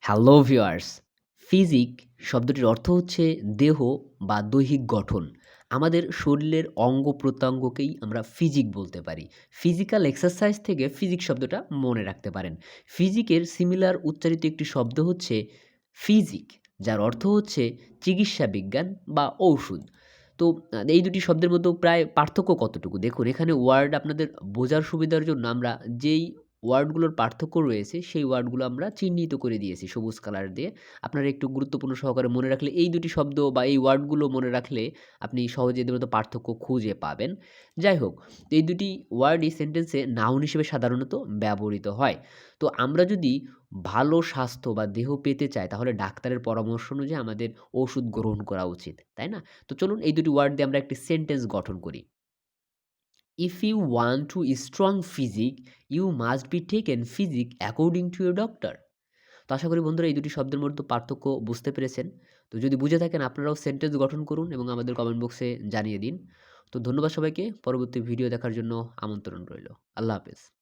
Hello viewers, physique শব্দটির অর্থ হচ্ছে দেহ বা দৈহিক গঠন। আমাদের শরীরের অঙ্গ-প্রত্যঙ্গকেই আমরা ফিজিক বলতে পারি। ফিজিক্যাল এক্সারসাইজ থেকে ফিজিক শব্দটা মনে রাখতে পারেন। ফিজিকের সিমিলার উচ্চারিত একটি শব্দ হচ্ছে ফিজিক, যার অর্থ হচ্ছে চিকিৎসা বিজ্ঞান বা ঔষুধ। তো এই দুটি শব্দের মধ্যেও প্রায় পার্থক্য কতটুকু? দেখুন এখানে ওয়ার্ড আপনাদের বোঝার সুবিধার জন্য আমরা যেই ওয়ার্ডগুলোর পার্থক্য রয়েছে, সেই ওয়ার্ডগুলো আমরা চিহ্নিত করে দিয়েছি সবুজ কালার দিয়ে। আপনারা একটু গুরুত্বপূর্ণ সহকারে মনে রাখলে এই দুটি শব্দ বা এই ওয়ার্ডগুলো মনে রাখলে আপনি সহজে এদের মধ্যে পার্থক্য খুঁজে পাবেন। যাই হোক, তো এই দুটি ওয়ার্ডই সেন্টেন্সে নাউন হিসেবে সাধারণত ব্যবহৃত হয়। তো আমরা যদি ভালো স্বাস্থ্য বা দেহ পেতে চাই, তাহলে ডাক্তারের পরামর্শ অনুযায়ী আমাদের ওষুধ গ্রহণ করা উচিত, তাই না? তো চলুন এই দুটি ওয়ার্ড দিয়ে আমরা একটি সেন্টেন্স গঠন করি। If you want to strong physique, you must be taken physique according to your doctor. তো আশা করি বন্ধুরা এই দুটি শব্দের মধ্যে পার্থক্য বুঝতে পেরেছেন। তো যদি বুঝে থাকেন আপনারাও সেন্টেন্স গঠন করুন এবং আমাদের কমেন্ট বক্সে জানিয়ে দিন। তো ধন্যবাদ সবাইকে। পরবর্তী ভিডিও দেখার জন্য আমন্ত্রণ রইল। আল্লাহ হাফেজ।